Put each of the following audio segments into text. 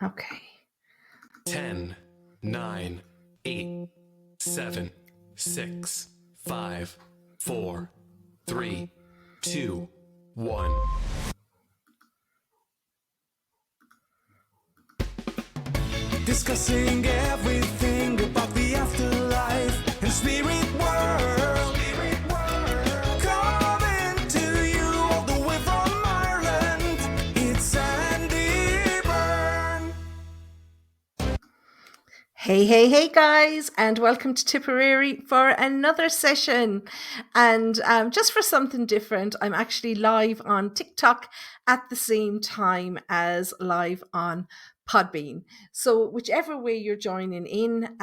Okay. 10, 9, 8, 7, 6, 5, 4, 3, 2, 1. Discussing everything about the afterlife and spirit world. Coming to you all the way from Ireland. It's Andy Byrne. Hey, guys, and welcome to Tipperary for another session. And just for something different, I'm actually live on TikTok at the same time as live on Podbean. So, whichever way you're joining in,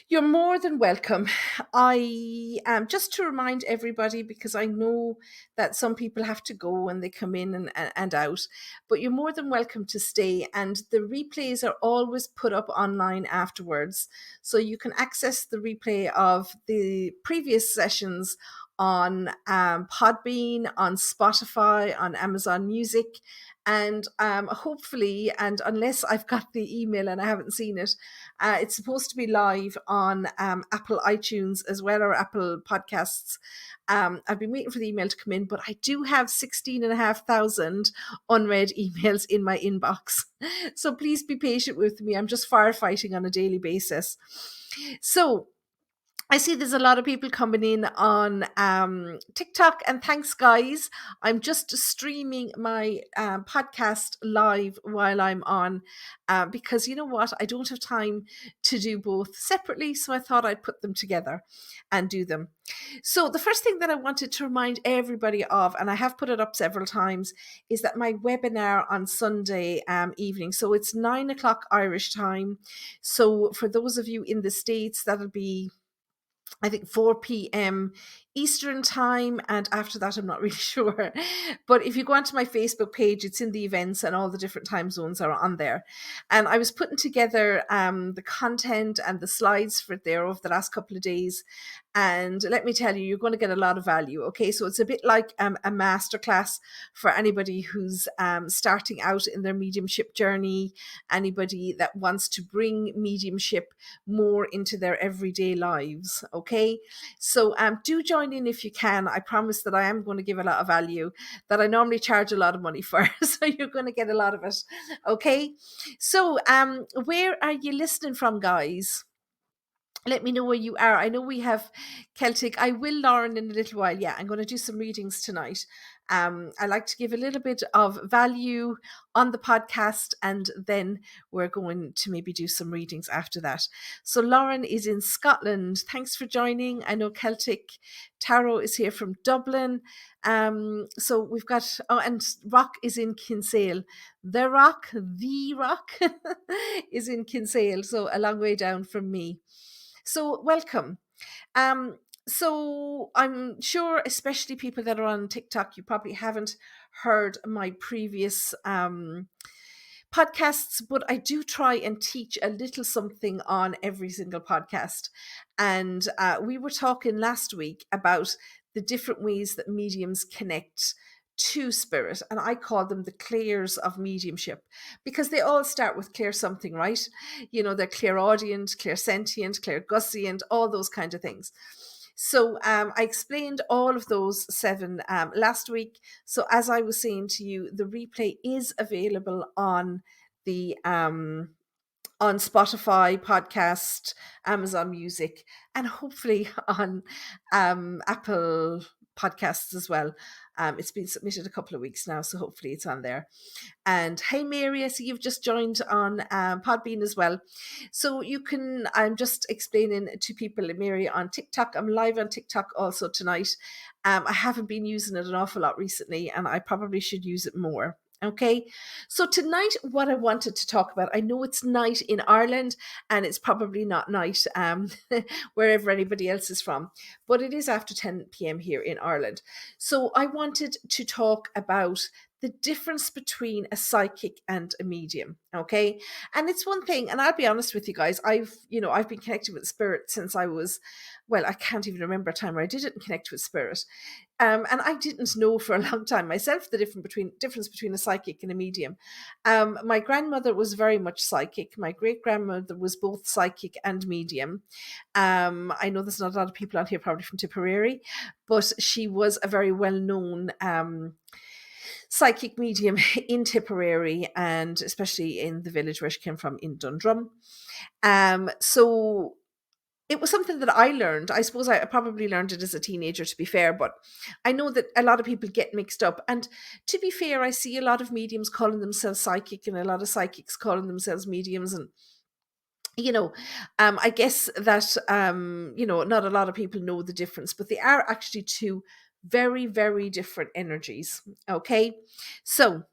you're more than welcome. I just to remind everybody, because I know that some people have to go and they come in and out, but you're more than welcome to stay. And the replays are always put up online afterwards. So you can access the replay of the previous sessions on Podbean, on Spotify, on Amazon Music. And hopefully, and unless I've got the email and I haven't seen it, it's supposed to be live on Apple iTunes as well, or Apple Podcasts. I've been waiting for the email to come in, but I do have 16,500 unread emails in my inbox. So please be patient with me. I'm just firefighting on a daily basis. So I see there's a lot of people coming in on TikTok, and thanks, guys. I'm just streaming my podcast live while I'm on, because you know what? I don't have time to do both separately, so I thought I'd put them together and do them. So, the first thing that I wanted to remind everybody of, and I have put it up several times, is that my webinar on Sunday evening, so it's 9 o'clock Irish time. So, for those of you in the States, that'll be, I think, 4 p.m. Eastern time. And after that, I'm not really sure. But if you go onto my Facebook page, it's in the events and all the different time zones are on there. And I was putting together the content and the slides for it there over the last couple of days. And let me tell you, you're going to get a lot of value. Okay, so it's a bit like a masterclass for anybody who's starting out in their mediumship journey, anybody that wants to bring mediumship more into their everyday lives. Okay, so do join in if you can. I promise that I am going to give a lot of value that I normally charge a lot of money for. So you're going to get a lot of it. Okay, so where are you listening from, guys? Let me know where you are. I know we have Celtic. I will, Lauren, in a little while. Yeah, I'm going to do some readings tonight. I like to give a little bit of value on the podcast, and then we're going to maybe do some readings after that. So Lauren is in Scotland. Thanks for joining. I know Celtic Tarot is here from Dublin. So we've got, oh, and Rock is in Kinsale. The Rock is in Kinsale. So a long way down from me. So welcome. So I'm sure, especially people that are on TikTok, you probably haven't heard my previous podcasts, but I do try and teach a little something on every single podcast. And we were talking last week about the different ways that mediums connect to spirit, and I call them the clairs of mediumship, because they all start with clear something, right? You know, they're clairaudient, clairsentient, clairguscient, all those kind of things. So I explained all of those seven last week. So as I was saying to you, the replay is available on the on Spotify, podcast, Amazon Music, and hopefully on Apple Podcasts as well. It's been submitted a couple of weeks now, so hopefully it's on there. And hey, Mary, I see you've just joined on Podbean as well. So you can, I'm just explaining to people, Mary, on TikTok. I'm live on TikTok also tonight. I haven't been using it an awful lot recently, and I probably should use it more. Okay, so tonight, what I wanted to talk about, I know it's night in Ireland and it's probably not night wherever anybody else is from, but it is after 10 p.m. here in Ireland. So I wanted to talk about the difference between a psychic and a medium. Okay. And it's one thing, and I'll be honest with you guys, I've been connected with spirit since I was, well, I can't even remember a time where I didn't connect with spirit. And I didn't know for a long time myself the difference between a psychic and a medium. My grandmother was very much psychic. My great grandmother was both psychic and medium. I know there's not a lot of people out here probably from Tipperary, but she was a very well known psychic medium in Tipperary, and especially in the village where she came from in Dundrum. So it was something that I learned. I suppose I probably learned it as a teenager, to be fair, but I know that a lot of people get mixed up. And to be fair, I see a lot of mediums calling themselves psychic and a lot of psychics calling themselves mediums. And, I guess that, not a lot of people know the difference, but they are actually two very, very different energies. Okay. So,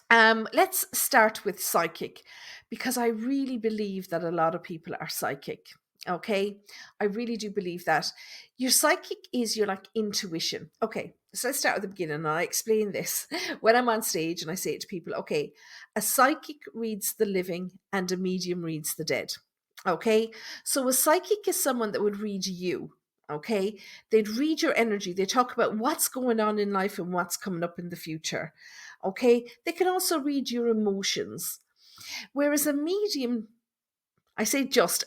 let's start with psychic, because I really believe that a lot of people are psychic. Okay, I really do believe that. Your psychic is your intuition. Okay, so let's start at the beginning and I explain this. When I'm on stage and I say it to people, okay, a psychic reads the living and a medium reads the dead. Okay, so a psychic is someone that would read you. Okay, they'd read your energy. They talk about what's going on in life and what's coming up in the future. Okay, they can also read your emotions. Whereas a medium, a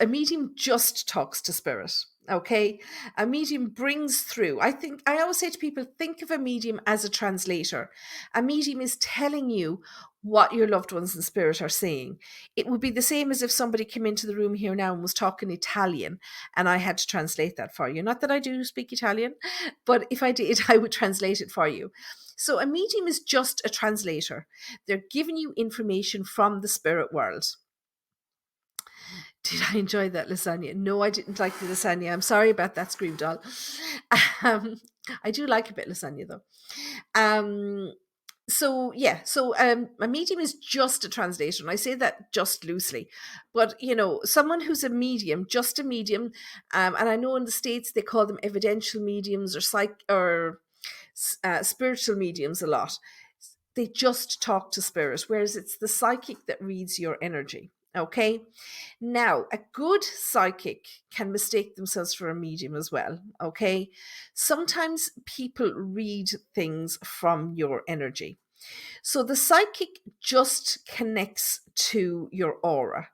medium just talks to spirit. Okay, a medium brings through. I always say to people, think of a medium as a translator. A medium is telling you what your loved ones in spirit are saying. It would be the same as if somebody came into the room here now and was talking Italian and I had to translate that for you. Not that I do speak Italian, but if I did, I would translate it for you. So a medium is just a translator. They're giving you information from the spirit world. Did I enjoy that lasagna? No, I didn't like the lasagna. I'm sorry about that, Scream Doll. I do like a bit lasagna though. A medium is just a translation. I say that just loosely, but someone who's a medium, just a medium, and I know in the States they call them evidential mediums or spiritual mediums a lot. They just talk to spirit, whereas it's the psychic that reads your energy. Okay. Now, a good psychic can mistake themselves for a medium as well. Okay. Sometimes people read things from your energy. So the psychic just connects to your aura.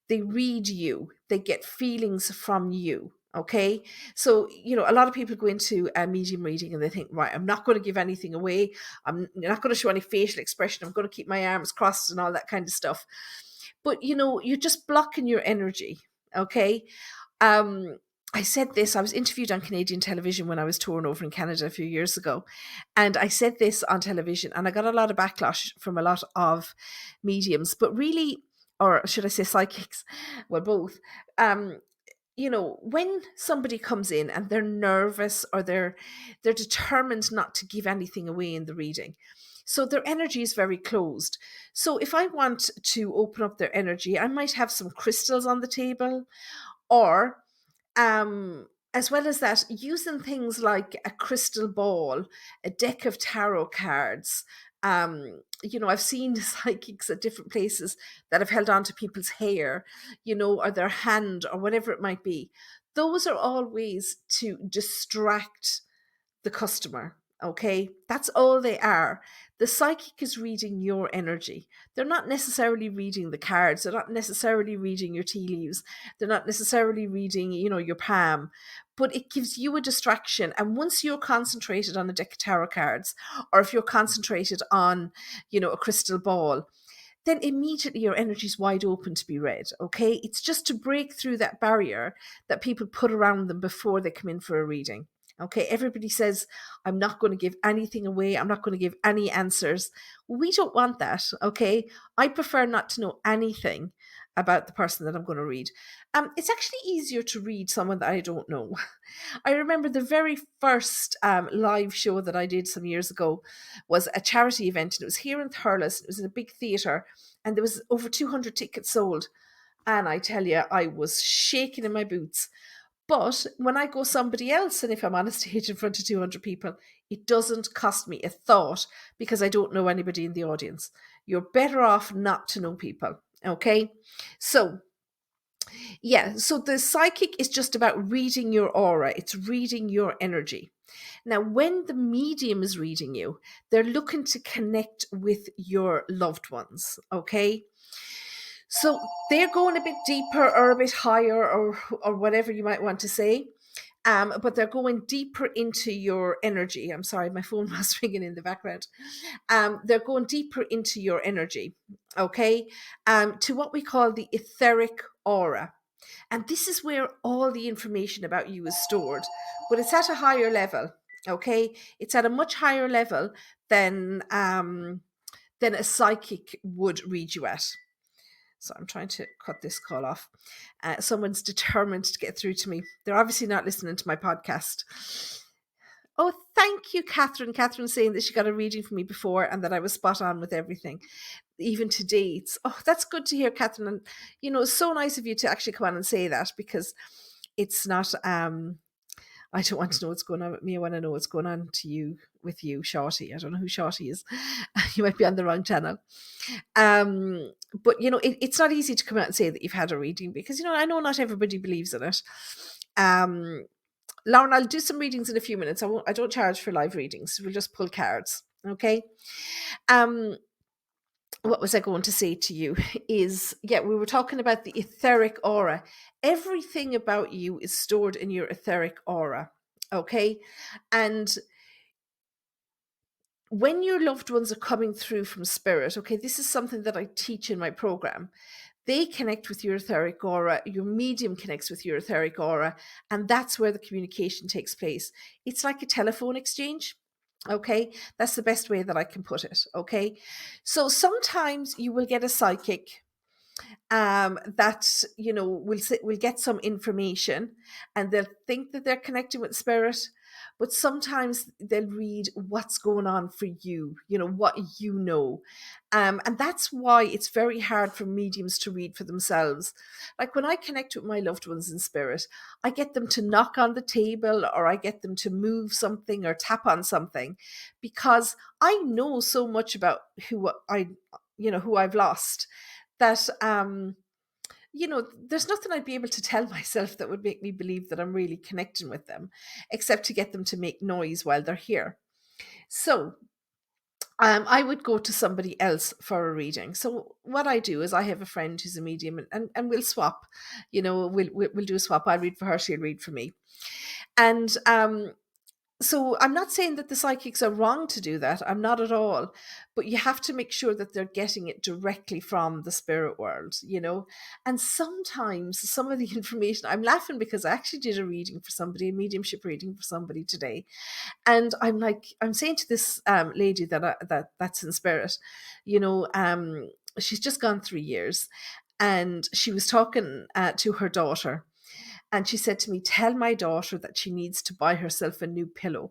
They read you, they get feelings from you. Okay. So, a lot of people go into a medium reading and they think, right, I'm not going to give anything away. I'm not going to show any facial expression. I'm going to keep my arms crossed and all that kind of stuff. But, you're just blocking your energy. Okay. I said this, I was interviewed on Canadian television when I was touring over in Canada a few years ago. And I said this on television and I got a lot of backlash from a lot of mediums, but really, or should I say psychics? Well, both. When somebody comes in and they're nervous or they're determined not to give anything away in the reading. So their energy is very closed. So if I want to open up their energy, I might have some crystals on the table, or as well as that, using things like a crystal ball, a deck of tarot cards. I've seen psychics at different places that have held on to people's hair, or their hand or whatever it might be. Those are all ways to distract the customer. Okay, that's all they are. The psychic is reading your energy. They're not necessarily reading the cards. They're not necessarily reading your tea leaves. They're not necessarily reading, your palm. But it gives you a distraction. And once you're concentrated on a deck of tarot cards, or if you're concentrated on, a crystal ball, then immediately your energy is wide open to be read. Okay, it's just to break through that barrier that people put around them before they come in for a reading. Okay, everybody says, I'm not going to give anything away. I'm not going to give any answers. We don't want that. Okay, I prefer not to know anything about the person that I'm going to read. It's actually easier to read someone that I don't know. I remember the very first live show that I did some years ago was a charity event, and it was here in Thurles. It was in a big theatre, and there was over 200 tickets sold. And I tell you, I was shaking in my boots. But when I go somebody else, and if I'm on a stage in front of 200 people, it doesn't cost me a thought because I don't know anybody in the audience. You're better off not to know people. Okay. So, yeah. So the psychic is just about reading your aura, it's reading your energy. Now, when the medium is reading you, they're looking to connect with your loved ones. Okay. So they're going a bit deeper or a bit higher, or whatever you might want to say. But they're going deeper into your energy. I'm sorry, my phone was ringing in the background. They're going deeper into your energy, okay, to what we call the etheric aura. And this is where all the information about you is stored, but it's at a higher level, okay? It's at a much higher level than a psychic would read you at. So I'm trying to cut this call off. Someone's determined to get through to me. They're obviously not listening to my podcast. Oh, thank you, Catherine. Catherine saying that she got a reading from me before and that I was spot on with everything, even to dates. Oh, that's good to hear, Catherine. And, it's so nice of you to actually come on and say that, because it's not, I don't want to know what's going on with me. I want to know what's going on to you, with you, Shorty. I don't know who Shorty is. You might be on the wrong channel. But, it's not easy to come out and say that you've had a reading because, I know not everybody believes in it. Lauren, I'll do some readings in a few minutes. I don't charge for live readings. We'll just pull cards. Okay. What was I going to say to you is, we were talking about the etheric aura. Everything about you is stored in your etheric aura. Okay. And when your loved ones are coming through from spirit, okay, this is something that I teach in my program. They connect with your etheric aura, your medium connects with your etheric aura, and that's where the communication takes place. It's like a telephone exchange. Okay, that's the best way that I can put it. Okay, so sometimes you will get a psychic that will get some information, and they'll think that they're connecting with spirit, but sometimes they'll read what's going on for you, what and that's why it's very hard for mediums to read for themselves. Like when I connect with my loved ones in spirit, I get them to knock on the table, or I get them to move something or tap on something, because I know so much about who I've lost, that there's nothing I'd be able to tell myself that would make me believe that I'm really connecting with them, except to get them to make noise while they're here. So I would go to somebody else for a reading. So what I do is I have a friend who's a medium, and we'll swap. We'll do a swap. I'll read for her, she'll read for me. And so I'm not saying that the psychics are wrong to do that. I'm not at all. But you have to make sure that they're getting it directly from the spirit world, And sometimes some of the information, I'm laughing because I actually did a reading for somebody, a mediumship reading for somebody today. And I'm saying to this lady that's in spirit, she's just gone 3 years, and she was talking to her daughter. And she said to me, tell my daughter that she needs to buy herself a new pillow.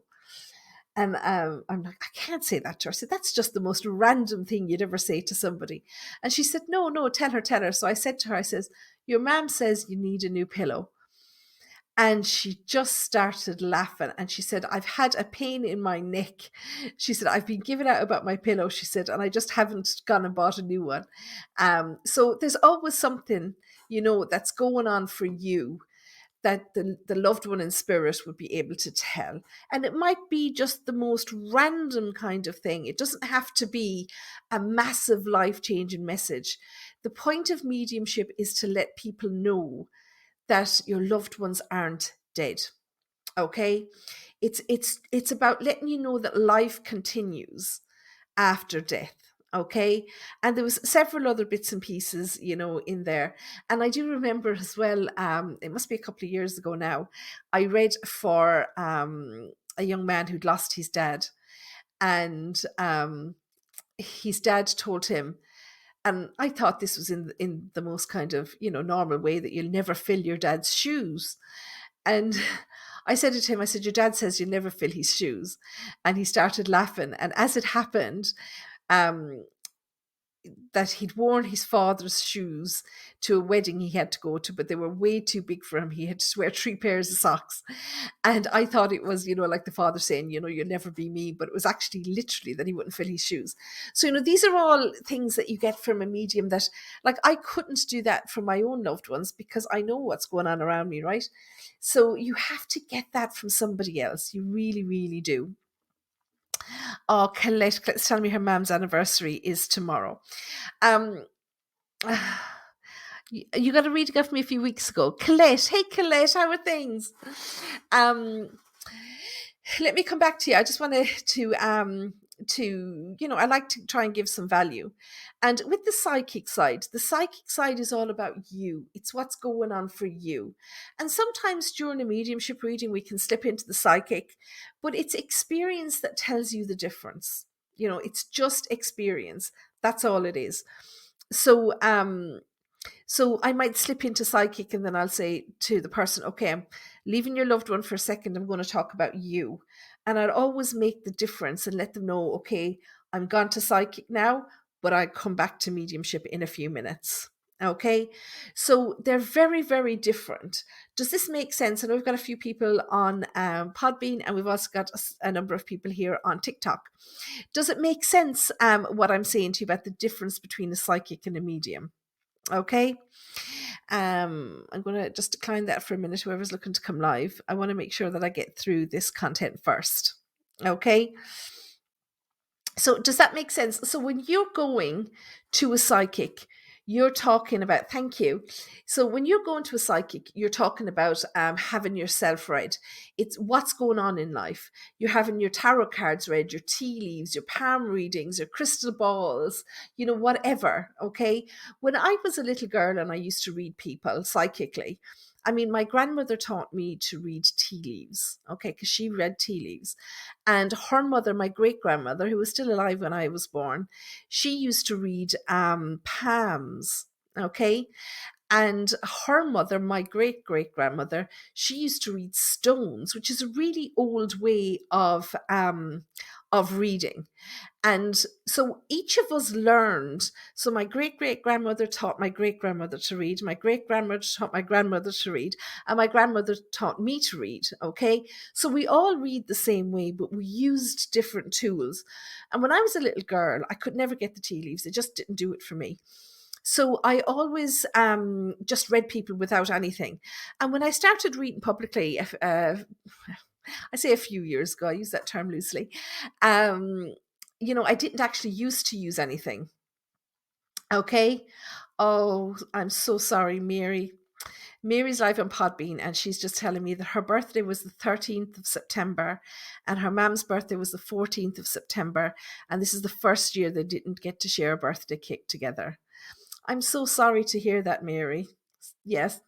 And I'm like, I can't say that to her. I said, that's just the most random thing you'd ever say to somebody. And she said, no, tell her. So I said to her, I says, your mom says you need a new pillow. And she just started laughing. And she said, I've had a pain in my neck. She said, I've been giving out about my pillow, she said, and I just haven't gone and bought a new one. So there's always something, that's going on for you, that the loved one in spirit would be able to tell. And it might be just the most random kind of thing. It doesn't have to be a massive life-changing message. The point of mediumship is to let people know that your loved ones aren't dead. Okay? It's about letting you know that life continues after death. Okay. And there was several other bits and pieces, in there. And I do remember as well, it must be a couple of years ago now, I read for a young man who'd lost his dad. And his dad told him, and I thought this was in the most kind of, normal way, that you'll never fill your dad's shoes. And I said to him, I said, your dad says you'll never fill his shoes. And he started laughing. And as it happened, that he'd worn his father's shoes to a wedding he had to go to, but they were way too big for him. He had to wear 3 pairs of socks. And I thought it was, like the father saying, you'll never be me. But it was actually literally that he wouldn't fill his shoes. So, these are all things that you get from a medium that, like, I couldn't do that for my own loved ones because I know what's going on around me, right? So you have to get that from somebody else. You really, really do. Oh, Colette's telling me her mum's anniversary is tomorrow. Um, you got a reading of me a few weeks ago. Colette, hey Colette, how are things? Let me come back to you. I just wanted to I like to try and give some value. And with the psychic side is all about you. It's what's going on for you. And sometimes during a mediumship reading, we can slip into the psychic, but it's experience that tells you the difference. It's just experience. That's all it is. So I might slip into psychic and then I'll say to the person, okay, I'm leaving your loved one for a second. I'm going to talk about you. And I'd always make the difference and let them know, okay, I'm gone to psychic now, but I come back to mediumship in a few minutes. Okay. So they're very, very different. Does this make sense? And we've got a few people on Podbean, and we've also got a number of people here on TikTok. Does it make sense what I'm saying to you about the difference between a psychic and a medium? Okay. I'm going to just decline that for a minute. Whoever's looking to come live, I want to make sure that I get through this content first. Okay. So does that make sense? So when you're going to a psychic, you're talking about, thank you. So when you're going to a psychic, you're talking about having yourself read. It's what's going on in life. You're having your tarot cards read, your tea leaves, your palm readings, your crystal balls, whatever. Okay. When I was a little girl and I used to read people psychically, I mean, my grandmother taught me to read tea leaves, okay, because she read tea leaves. And her mother, my great-grandmother, who was still alive when I was born, she used to read palms, okay? And her mother, my great-great-grandmother, she used to read stones, which is a really old way of reading. And so each of us learned. So my great-great-grandmother taught my great-grandmother to read. My great-grandmother taught my grandmother to read. And my grandmother taught me to read, okay? So we all read the same way, but we used different tools. And when I was a little girl, I could never get the tea leaves. It just didn't do it for me. So I always just read people without anything. And when I started reading publicly, I say a few years ago, I use that term loosely, I didn't actually used to use anything. Okay. Oh, I'm so sorry, Mary. Mary's live on Podbean, and she's just telling me that her birthday was the 13th of September and her mom's birthday was the 14th of September. And this is the first year they didn't get to share a birthday cake together. I'm so sorry to hear that, Mary. Yes.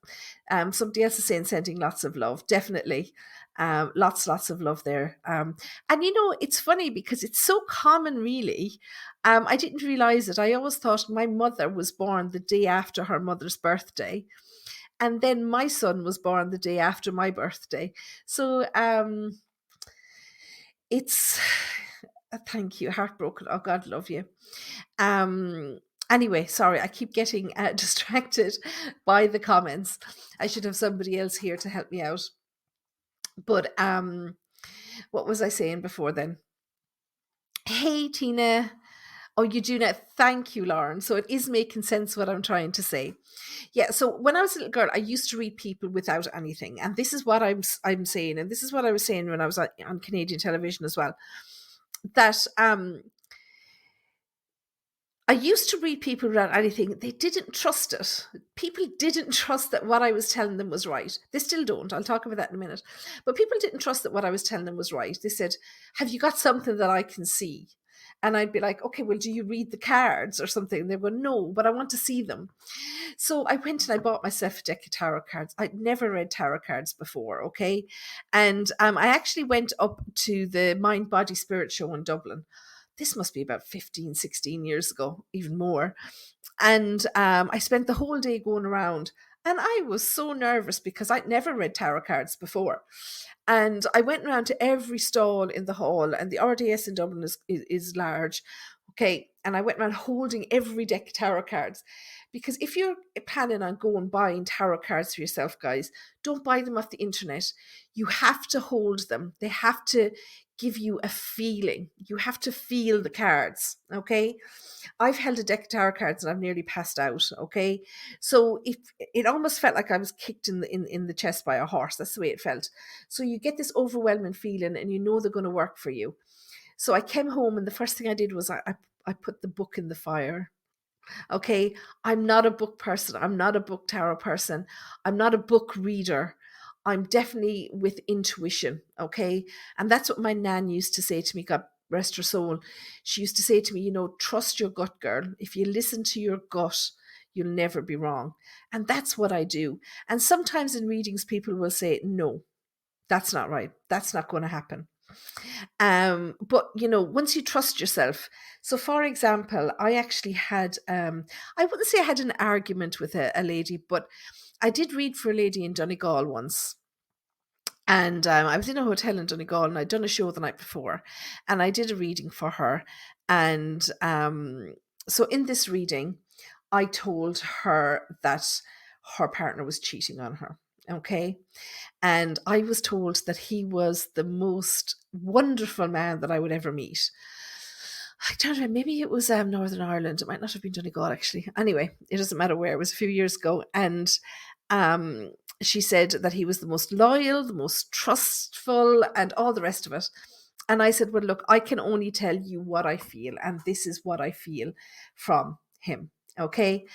Somebody else is saying sending lots of love. Definitely. Lots of love there. And it's funny because it's so common, really. I didn't realize it. I always thought my mother was born the day after her mother's birthday. And then my son was born the day after my birthday. So it's thank you. Heartbroken. Oh, God love you. Anyway, sorry, I keep getting distracted by the comments. I should have somebody else here to help me out. But what was I saying before then? Hey, Tina. Oh, you do not. Thank you, Lauren. So it is making sense what I'm trying to say. Yeah. So when I was a little girl, I used to read people without anything, and this is what I'm saying, and this is what I was saying when I was on Canadian television as well. That I used to read people without anything. They didn't trust it. People didn't trust that what I was telling them was right. They still don't. I'll talk about that in a minute. But people didn't trust that what I was telling them was right. They said, have you got something that I can see? And I'd be like, okay, well, do you read the cards or something? And they go, no, but I want to see them. So I went and I bought myself a deck of tarot cards. I'd never read tarot cards before, okay? And I actually went up to the Mind, Body, Spirit show in Dublin. This must be about 15, 16 years ago, even more. And I spent the whole day going around. And I was so nervous because I'd never read tarot cards before. And I went around to every stall in the hall, and the RDS in Dublin is large. Okay. and I went around holding every deck of tarot cards. Because if you're planning on going buying tarot cards for yourself, guys, don't buy them off the internet. You have to hold them. They have to give you a feeling. You have to feel the cards, okay? I've held a deck of tarot cards and I've nearly passed out, okay? So it almost felt like I was kicked in the chest by a horse. That's the way it felt. So you get this overwhelming feeling and you know they're going to work for you. So I came home and the first thing I did was I put the book in the fire. Okay, I'm not a book person. I'm not a book tarot person. I'm not a book reader. I'm definitely with intuition. Okay, and that's what my nan used to say to me. God rest her soul. She used to say to me, you know, trust your gut, girl. If you listen to your gut, you'll never be wrong. And that's what I do. And sometimes in readings, people will say, no, that's not right. That's not going to happen. But you know, once you trust yourself. So for example, I actually had I wouldn't say I had an argument with a lady, but I did read for a lady in Donegal once. And I was in a hotel in Donegal and I'd done a show the night before and I did a reading for her. And so in this reading, I told her that her partner was cheating on her. Okay. And I was told that he was the most wonderful man that I would ever meet. I don't know, maybe it was Northern Ireland. It might not have been Donegal, actually. Anyway, it doesn't matter where. It was a few years ago. And um, she said that he was the most loyal, the most trustful, and all the rest of it. And I said, well, look, I can only tell you what I feel. And this is what I feel from him. Okay.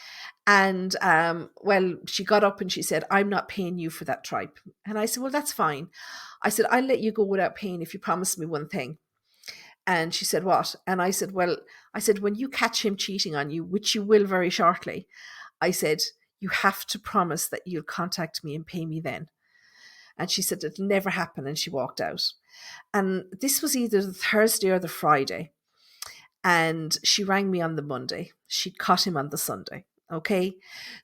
And well, she got up and she said, I'm not paying you for that tripe. And I said, well, that's fine. I said, I'll let you go without paying if you promise me one thing. And she said, what? And I said, well, when you catch him cheating on you, which you will very shortly, I said, you have to promise that you'll contact me and pay me then. And she said, it'll never happen. And she walked out. And this was either the Thursday or the Friday. And she rang me on the Monday. She'd caught him on the Sunday. Okay.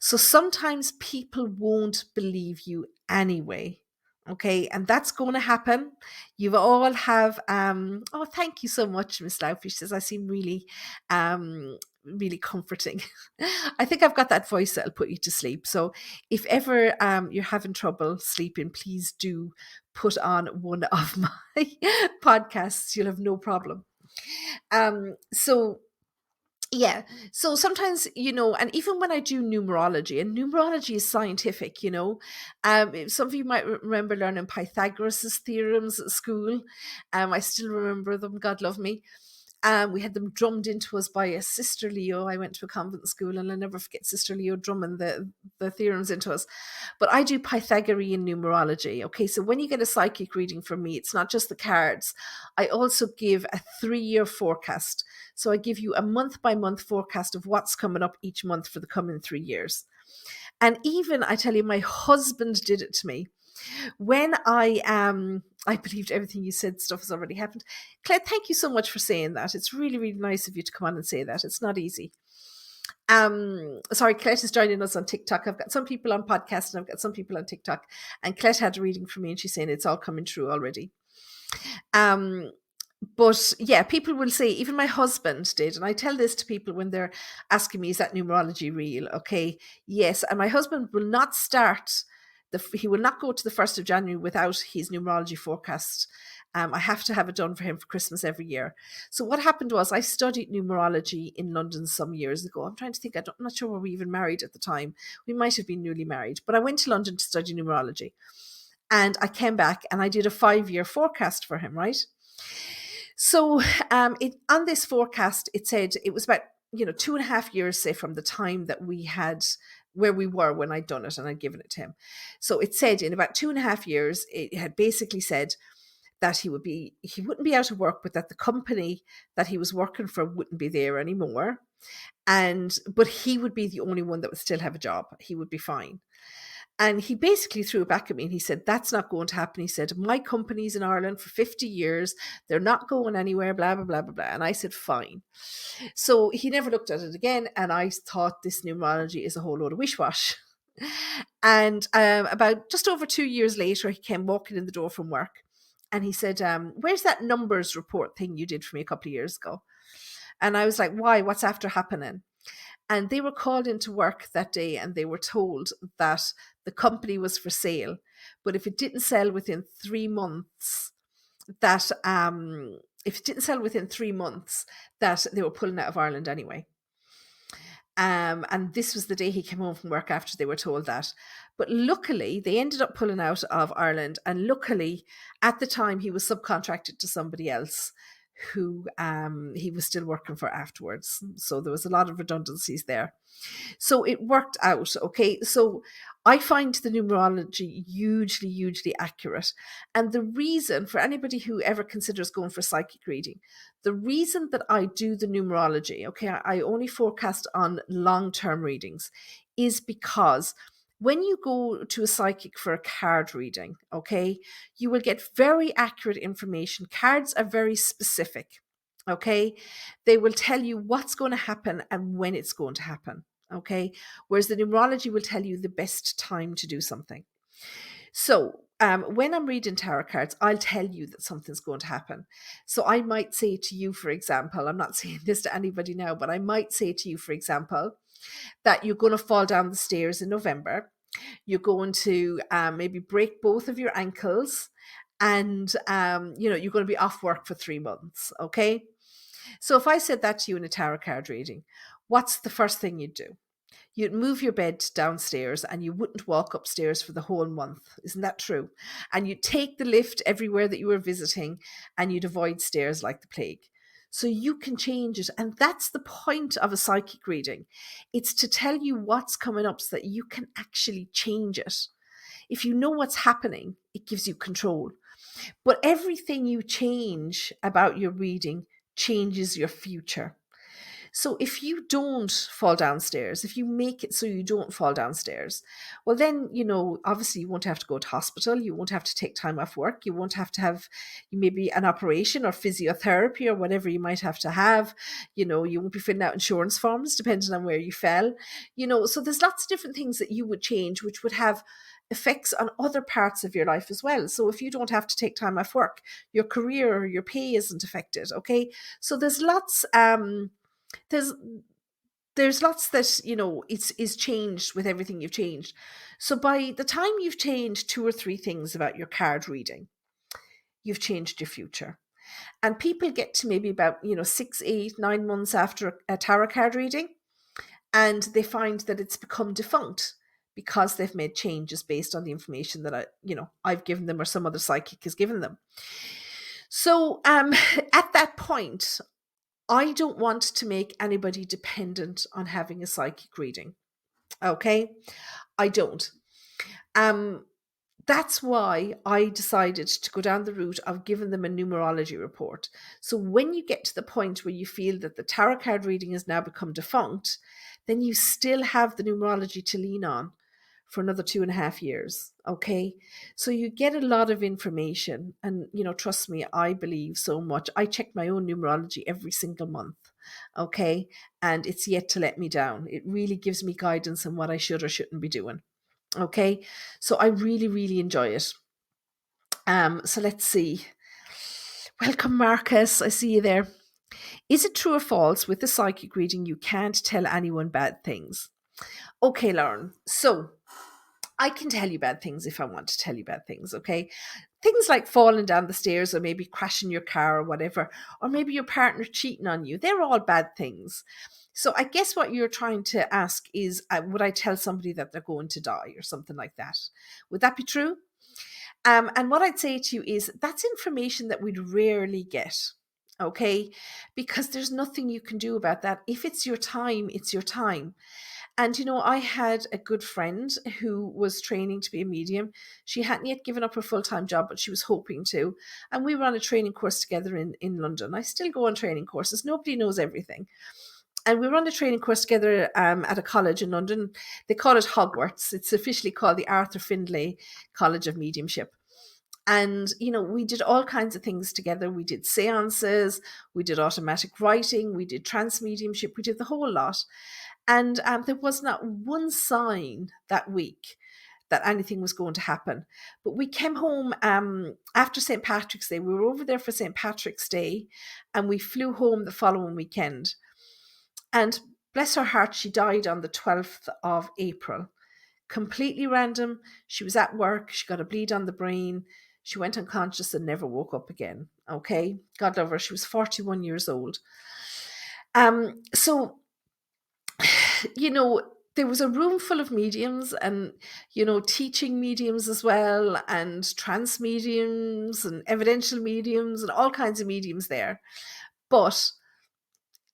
So sometimes people won't believe you anyway. Okay. And that's going to happen. You all have, oh, thank you so much, Miss Laufey. She says, I seem really, really comforting. I think I've got that voice that'll put you to sleep. So if ever you're having trouble sleeping, please do put on one of my podcasts. You'll have no problem. So yeah, so sometimes, you know, and even when I do numerology, and numerology is scientific, you know, some of you might remember learning Pythagoras' theorems at school. I still remember them, God love me. We had them drummed into us by a Sister Leo. I went to a convent school and I'll never forget Sister Leo drumming the theorems into us. But I do Pythagorean numerology. Okay, so when you get a psychic reading from me, it's not just the cards. I also give a 3-year forecast. So I give you a month-by-month forecast of what's coming up each month for the coming 3 years. And even, I tell you, my husband did it to me. When I believed everything you said, stuff has already happened. Claire, thank you so much for saying that. It's really, really nice of you to come on and say that. It's not easy. Sorry, Colette is joining us on TikTok. I've got some people on podcast and I've got some people on TikTok. And Colette had a reading for me and she's saying it's all coming true already. But yeah, people will say, even my husband did, and I tell this to people when they're asking me, is that numerology real? Okay, yes. And my husband will not start, he will not go to the 1st of January without his numerology forecast. I have to have it done for him for Christmas every year. So what happened was I studied numerology in London some years ago. I'm trying to think, I'm not sure were we even married at the time. We might have been newly married, but I went to London to study numerology. And I came back and I did a 5-year forecast for him, right? So on this forecast, it said it was about, 2.5 years, say, from the time that we had where we were when I'd done it and I'd given it to him. So it said in about 2.5 years, it had basically said that he wouldn't be out of work, but that the company that he was working for wouldn't be there anymore. But he would be the only one that would still have a job. He would be fine. And he basically threw it back at me and he said, that's not going to happen. He said, my company's in Ireland for 50 years. They're not going anywhere, blah, blah, blah, blah, blah. And I said, fine. So he never looked at it again. And I thought this numerology is a whole load of wish-wash. And about just over 2 years later, he came walking in the door from work. And he said, where's that numbers report thing you did for me a couple of years ago? And I was like, why? What's after happening? And they were called into work that day and they were told that the company was for sale. But if it didn't sell within 3 months, that if it didn't sell within 3 months, that they were pulling out of Ireland anyway. And this was the day he came home from work after they were told that. But luckily, they ended up pulling out of Ireland. And luckily, at the time, he was subcontracted to somebody else who he was still working for afterwards. So there was a lot of redundancies there. So it worked out. Okay. So I find the numerology hugely, hugely accurate. And the reason for anybody who ever considers going for psychic reading, the reason that I do the numerology, okay, I only forecast on long-term readings, is because when you go to a psychic for a card reading, okay, you will get very accurate information. Cards are very specific. Okay. They will tell you what's going to happen and when it's going to happen. Okay. Whereas the numerology will tell you the best time to do something. So when I'm reading tarot cards, I'll tell you that something's going to happen. So I might say to you, for example, I'm not saying this to anybody now, but I might say to you, for example, that you're going to fall down the stairs in November. You're going to maybe break both of your ankles, and you're going to be off work for 3 months. Okay. So if I said that to you in a tarot card reading, what's the first thing you'd do? You'd move your bed downstairs and you wouldn't walk upstairs for the whole month. Isn't that true? And you'd take the lift everywhere that you were visiting and you'd avoid stairs like the plague. So you can change it. And that's the point of a psychic reading. It's to tell you what's coming up so that you can actually change it. If you know what's happening, it gives you control. But everything you change about your reading changes your future. So if you don't fall downstairs, if you make it so you don't fall downstairs, well then, obviously you won't have to go to hospital. You won't have to take time off work. You won't have to have maybe an operation or physiotherapy or whatever you might have to have. You won't be filling out insurance forms depending on where you fell. So there's lots of different things that you would change, which would have effects on other parts of your life as well. So if you don't have to take time off work, your career or your pay isn't affected. Okay. So there's lots, there's lots that is changed with everything you've changed. So by the time you've changed 2 or 3 things about your card reading, you've changed your future. And people get to maybe about 6, 8, 9 months after a tarot card reading, and they find that it's become defunct because they've made changes based on the information that I've given them or some other psychic has given them. So at that point, I don't want to make anybody dependent on having a psychic reading. Okay? I don't. That's why I decided to go down the route of giving them a numerology report. So when you get to the point where you feel that the tarot card reading has now become defunct, then you still have the numerology to lean on for another 2.5 years. Okay. So you get a lot of information, and, trust me, I believe so much. I check my own numerology every single month. Okay. And it's yet to let me down. It really gives me guidance on what I should or shouldn't be doing. Okay. So I really, really enjoy it. So let's see. Welcome, Marcus. I see you there. Is it true or false with the psychic reading you can't tell anyone bad things? Okay, Lauren. So I can tell you bad things if I want to tell you bad things, okay? Things like falling down the stairs or maybe crashing your car or whatever, or maybe your partner cheating on you. They're all bad things. So I guess what you're trying to ask is, would I tell somebody that they're going to die or something like that? Would that be true? And what I'd say to you is that's information that we'd rarely get. Okay, because there's nothing you can do about that. If it's your time, it's your time. And, I had a good friend who was training to be a medium. She hadn't yet given up her full-time job, but she was hoping to. And we were on a training course together in London. I still go on training courses. Nobody knows everything. And we were on a training course together at a college in London. They call it Hogwarts. It's officially called the Arthur Findlay College of Mediumship. And, we did all kinds of things together. We did seances, we did automatic writing, we did trance mediumship, we did the whole lot. And there was not one sign that week that anything was going to happen. But we came home after St. Patrick's Day. We were over there for St. Patrick's Day, and we flew home the following weekend. And bless her heart, she died on the 12th of April. Completely random. She was at work. She got a bleed on the brain. She went unconscious and never woke up again. Okay. God love her. She was 41 years old. So, there was a room full of mediums and, teaching mediums as well, and trance mediums and evidential mediums and all kinds of mediums there. But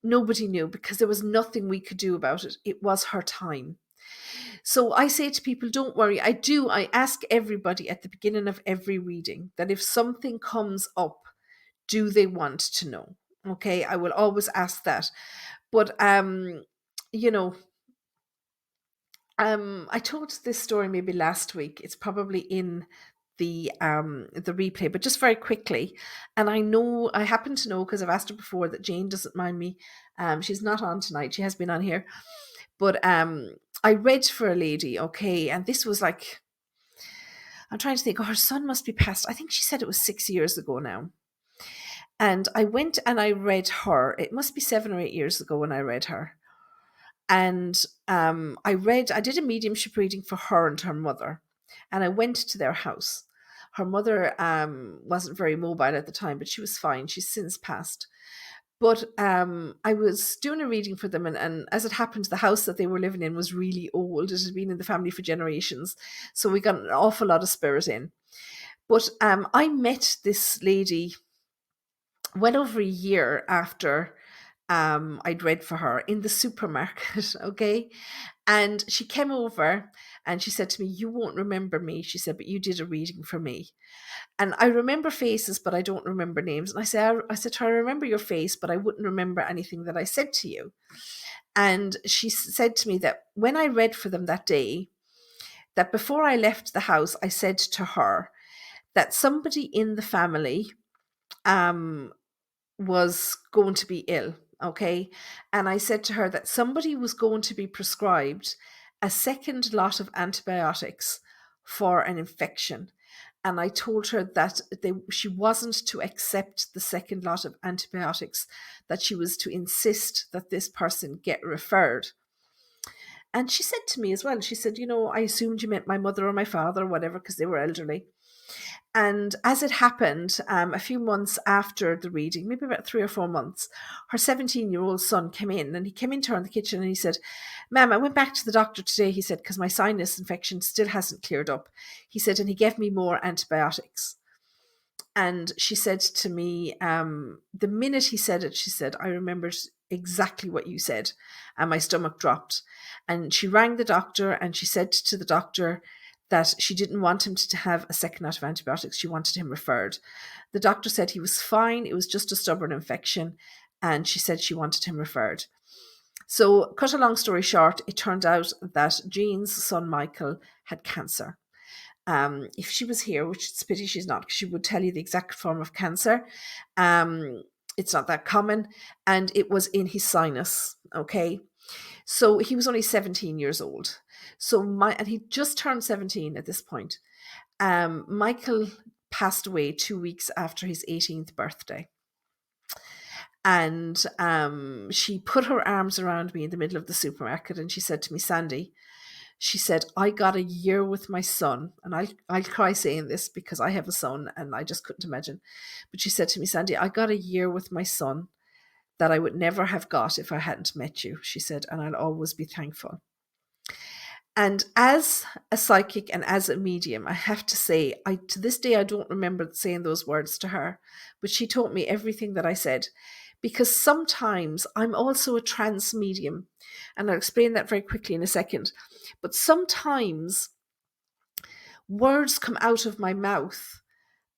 nobody knew because there was nothing we could do about it. It was her time. So I say to people, don't worry. I ask everybody at the beginning of every reading that if something comes up, do they want to know? Okay, I will always ask that. But I told this story maybe last week. It's probably in the replay, but just very quickly. And I happen to know because I've asked her before that Jane doesn't mind me. She's not on tonight. She has been on here, but I read for a lady. Okay, and this was like, I'm trying to think. Oh, her son must be passed. I think she said it was 6 years ago now. And I went and I read her. It must be 7 or 8 years ago when I read her. And I did a mediumship reading for her and her mother. And I went to their house. Her mother wasn't very mobile at the time, but she was fine. She's since passed. But I was doing a reading for them. And as it happened, the house that they were living in was really old. It had been in the family for generations. So we got an awful lot of spirit in. But I met this lady well over a year after I'd read for her in the supermarket, okay? And she came over and she said to me, "You won't remember me," she said, "but you did a reading for me." And I remember faces, but I don't remember names. And I said to her, "I remember your face, but I wouldn't remember anything that I said to you." And she said to me that when I read for them that day, that before I left the house, I said to her that somebody in the family was going to be ill. Okay. And I said to her that somebody was going to be prescribed a second lot of antibiotics for an infection. And I told her that she wasn't to accept the second lot of antibiotics, that she was to insist that this person get referred. And she said to me as well, she said, "I assumed you meant my mother or my father or whatever, because they were elderly." And as it happened, a few months after the reading, maybe about 3 or 4 months, her 17-year-old son came in, and he came into her in the kitchen and he said, "Ma'am, I went back to the doctor today," he said, "because my sinus infection still hasn't cleared up." He said, "and he gave me more antibiotics." And she said to me, the minute he said it, she said, "I remembered exactly what you said." And my stomach dropped. And she rang the doctor and she said to the doctor that she didn't want him to have a second lot of antibiotics. She wanted him referred. The doctor said he was fine. It was just a stubborn infection. And she said she wanted him referred. So, cut a long story short, it turned out that Jean's son Michael had cancer. If she was here, which it's a pity she's not, because she would tell you the exact form of cancer. It's not that common, and it was in his sinus. Okay, so he was only 17 years old. And he just turned 17 at this point. Michael passed away 2 weeks after his 18th birthday. And she put her arms around me in the middle of the supermarket and she said to me, "Sandy," she said, "I got a year with my son." And I'll cry saying this because I have a son and I just couldn't imagine. But she said to me, "Sandy, I got a year with my son that I would never have got if I hadn't met you," she said, "and I'll always be thankful." And as a psychic and as a medium, I have to say, to this day, I don't remember saying those words to her, but she taught me everything that I said. Because sometimes I'm also a trance medium, and I'll explain that very quickly in a second. But sometimes words come out of my mouth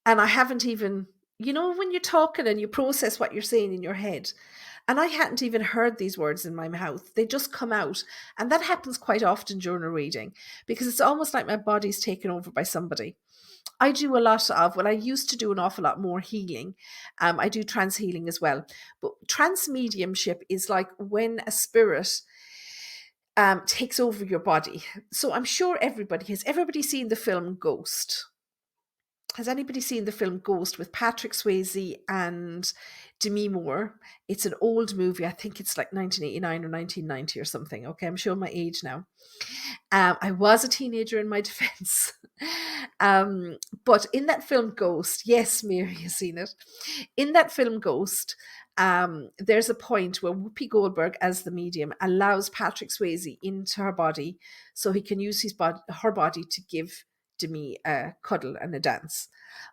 and I haven't even, when you're talking and you process what you're saying in your head, and I hadn't even heard these words in my mouth. They just come out. And that happens quite often during a reading because it's almost like my body's taken over by somebody. I do a lot of, I used to do an awful lot more healing. I do trance healing as well. But trance mediumship is like when a spirit takes over your body. So I'm sure everybody seen the film Ghost? Has anybody seen the film Ghost with Patrick Swayze and Demi Moore? It's an old movie. I think it's like 1989 or 1990 or something. Okay, I'm showing my age now. I was a teenager in my defense. But in that film Ghost, yes, Mary has seen it. In that film Ghost, there's a point where Whoopi Goldberg, as the medium, allows Patrick Swayze into her body so he can use her body to give Demi a cuddle and a dance.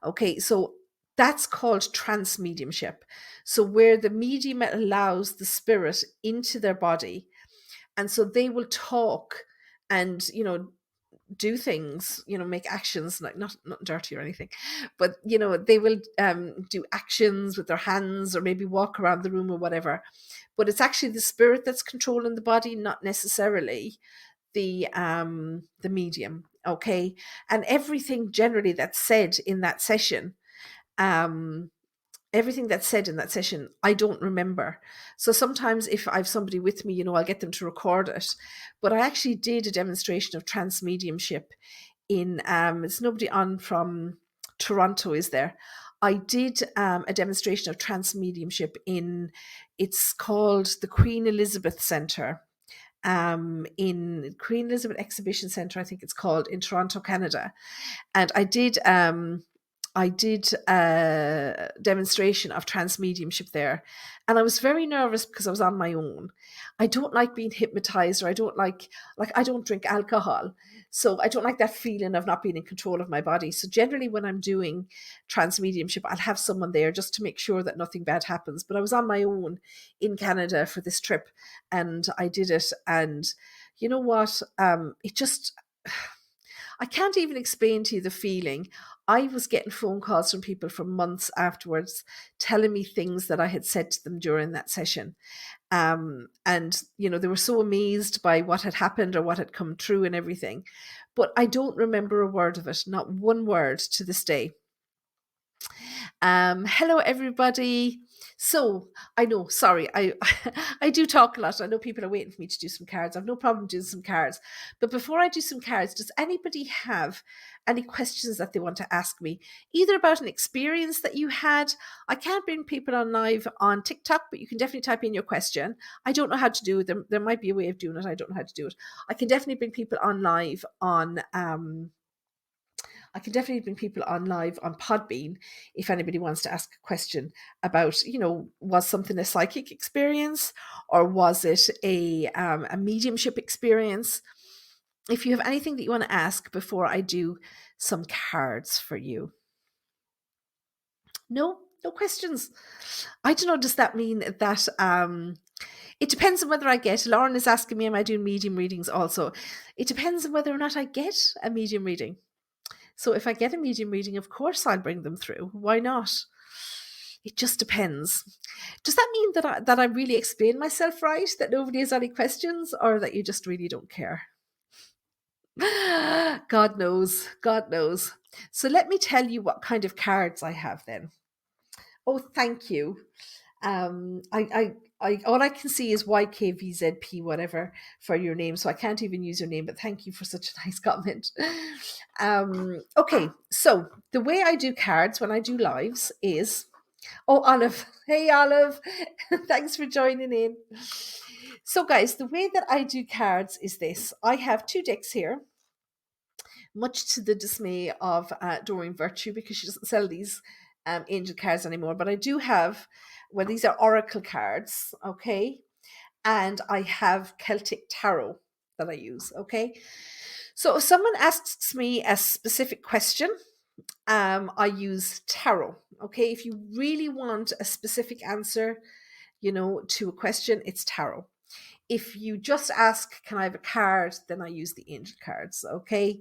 Okay, so that's called trance mediumship. So where the medium allows the spirit into their body, and so they will talk and do things, make actions, like not dirty or anything, but they will do actions with their hands or maybe walk around the room or whatever. But it's actually the spirit that's controlling the body, not necessarily the medium. Okay, and everything generally that's said in that session, um everything that's said in that session, I don't remember. So sometimes if I have somebody with me, I'll get them to record it. But I actually did a demonstration of trance mediumship in, it's nobody on from Toronto, is there? I did a demonstration of trance mediumship it's called the Queen Elizabeth Centre, in Queen Elizabeth Exhibition Centre, I think it's called, in Toronto, Canada. And I did a demonstration of trance mediumship there. And I was very nervous because I was on my own. I don't like being hypnotized, or I don't like I don't drink alcohol. So I don't like that feeling of not being in control of my body. So generally when I'm doing trance mediumship, I'll have someone there just to make sure that nothing bad happens. But I was on my own in Canada for this trip, and I did it. And you know what? It just, I can't even explain to you the feeling. I was getting phone calls from people for months afterwards telling me things that I had said to them during that session. And, they were so amazed by what had happened or what had come true and everything. But I don't remember a word of it, not one word to this day. Hello, everybody. So I know, sorry, I I do talk a lot. I know people are waiting for me to do some cards. I've no problem doing some cards. But before I do some cards, does anybody have any questions that they want to ask me, either about an experience that you had? I can't bring people on live on TikTok, but you can definitely type in your question. I don't know how to do it. There might be a way of doing it. I don't know how to do it. I can definitely bring people on live on I can definitely bring people on live on Podbean if anybody wants to ask a question about, was something a psychic experience, or was it a mediumship experience? If you have anything that you want to ask before I do some cards for you. No questions. I don't know, does that mean that it depends on whether I get, Lauren is asking me, am I doing medium readings also? It depends on whether or not I get a medium reading. So if I get a medium reading, of course I'll bring them through. Why not? It just depends. Does that mean that I really explain myself right? That nobody has any questions, or that you just really don't care? God knows. God knows. So let me tell you what kind of cards I have then. Oh, thank you. I all I can see is YKVZP whatever for your name, so I can't even use your name, but thank you for such a nice comment. Okay, so the way I do cards when I do lives is, oh, Olive. Hey, Olive. Thanks for joining in. So guys, the way that I do cards is this. I have two decks here, much to the dismay of Doreen Virtue, because she doesn't sell these angel cards anymore. But I do have, well, these are oracle cards, okay? And I have Celtic Tarot that I use, okay? So if someone asks me a specific question, I use tarot, okay? If you really want a specific answer, to a question, it's tarot. If you just ask, can I have a card, then I use the angel cards, okay?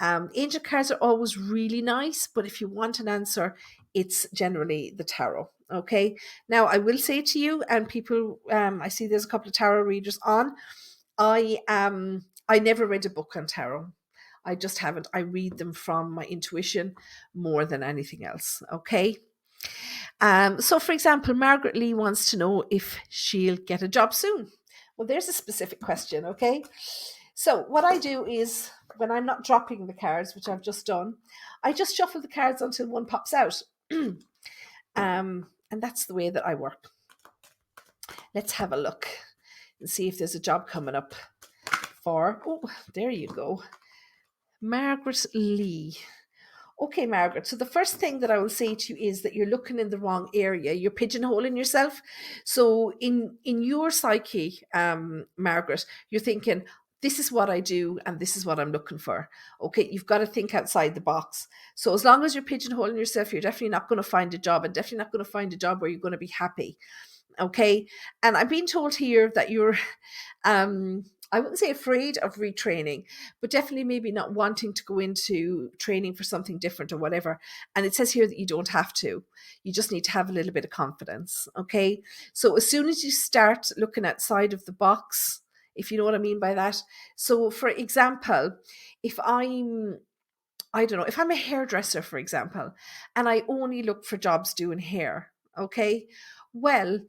Angel cards are always really nice, but if you want an answer, it's generally the tarot, okay? Now, I will say to you, and people, I see there's a couple of tarot readers on, I never read a book on tarot. I just haven't. I read them from my intuition more than anything else, okay? So, for example, Margaret Lee wants to know if she'll get a job soon. Well, there's a specific question, okay? So what I do is when I'm not dropping the cards, which I've just done, I just shuffle the cards until one pops out. And that's the way that I work. Let's have a look and see if there's a job coming up for, oh, there you go, Margaret Lee. Okay, Margaret. So the first thing that I will say to you is that you're looking in the wrong area. You're pigeonholing yourself. So in your psyche, Margaret, you're thinking, this is what I do and this is what I'm looking for. Okay, you've got to think outside the box. So as long as you're pigeonholing yourself, you're definitely not going to find a job, and definitely not going to find a job where you're going to be happy. Okay. And I'm being told here that you're I wouldn't say afraid of retraining, but definitely maybe not wanting to go into training for something different or whatever. And it says here that you don't have to. You just need to have a little bit of confidence. Okay. So as soon as you start looking outside of the box, if you know what I mean by that. So for example, if I don't know, if I'm a hairdresser, for example, and I only look for jobs doing hair, okay, well,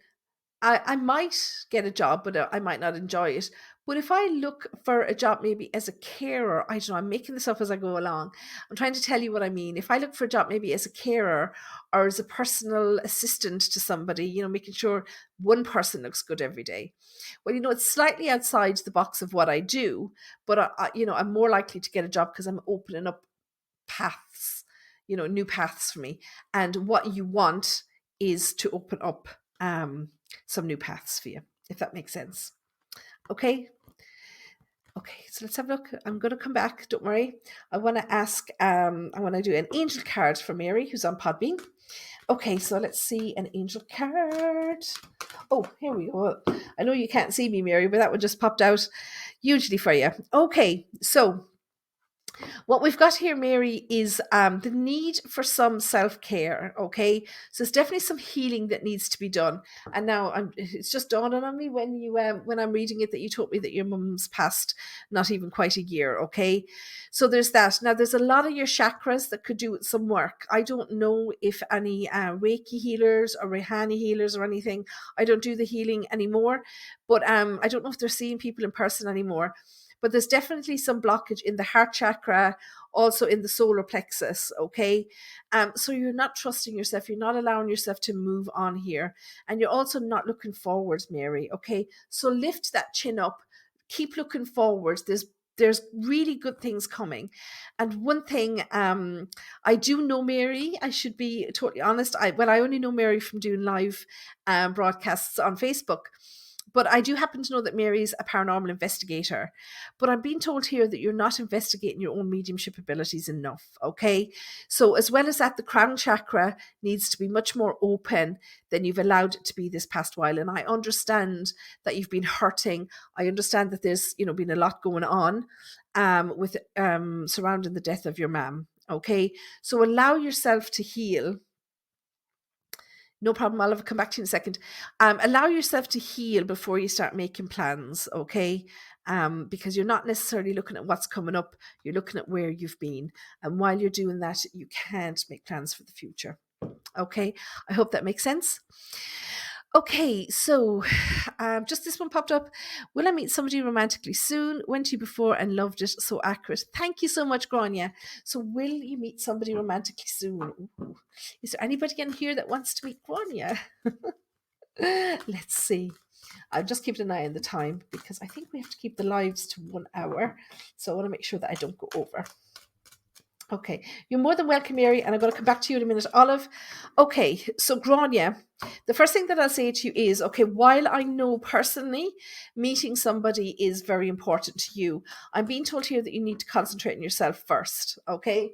I might get a job, but I might not enjoy it. But if I look for a job maybe as a carer, I don't know, I'm making this up as I go along. I'm trying to tell you what I mean. If I look for a job maybe as a carer or as a personal assistant to somebody, you know, making sure one person looks good every day. Well, you know, it's slightly outside the box of what I do, but you know, I'm more likely to get a job because I'm opening up paths, you know, new paths for me. And what you want is to open up some new paths for you, if that makes sense. Okay. Okay, so let's have a look. I'm going to come back. Don't worry. I want to ask, I want to do an angel card for Mary, who's on Podbean. Okay, so let's see an angel card. Oh, here we go. I know you can't see me, Mary, but that one just popped out hugely for you. Okay, so what we've got here, Mary, is the need for some self-care, okay? So it's definitely some healing that needs to be done. And now it's just dawning on me when you when I'm reading it that you told me that your mum's passed not even quite a year, okay? So there's that. Now there's a lot of your chakras that could do with some work. I don't know if any Reiki healers or Rehani healers or anything. I don't do the healing anymore, but I don't know if they're seeing people in person anymore. But there's definitely some blockage in the heart chakra, also in the solar plexus, okay? So you're not trusting yourself. You're not allowing yourself to move on here. And you're also not looking forwards, Mary, okay? So lift that chin up. Keep looking forwards. There's really good things coming. And one thing I do know, Mary, I should be totally honest. I only know Mary from doing live broadcasts on Facebook. But I do happen to know that Mary's a paranormal investigator. But I'm being told here that you're not investigating your own mediumship abilities enough, okay? So as well as that, the crown chakra needs to be much more open than you've allowed it to be this past while. And I understand that you've been hurting. I understand that there's, you know, been a lot going on with surrounding the death of your mom, okay? So allow yourself to heal. No problem. I'll come back to you in a second. Allow yourself to heal before you start making plans, okay? Because you're not necessarily looking at what's coming up. You're looking at where you've been. And while you're doing that, you can't make plans for the future. Okay? I hope that makes sense. Okay, so just this one popped up. Will I meet somebody romantically soon? Went to you before and loved it. So accurate. Thank you so much, Grania. So will you meet somebody romantically soon? Ooh. Is there anybody in here that wants to meet Grania? Let's see. I'm just keeping an eye on the time because I think we have to keep the lives to 1 hour. So I want to make sure that I don't go over. Okay, you're more than welcome, Mary, and I'm going to come back to you in a minute, Olive. Okay, so Grania, the first thing that I'll say to you is, okay, while I know personally meeting somebody is very important to you, I'm being told here that you need to concentrate on yourself first, okay?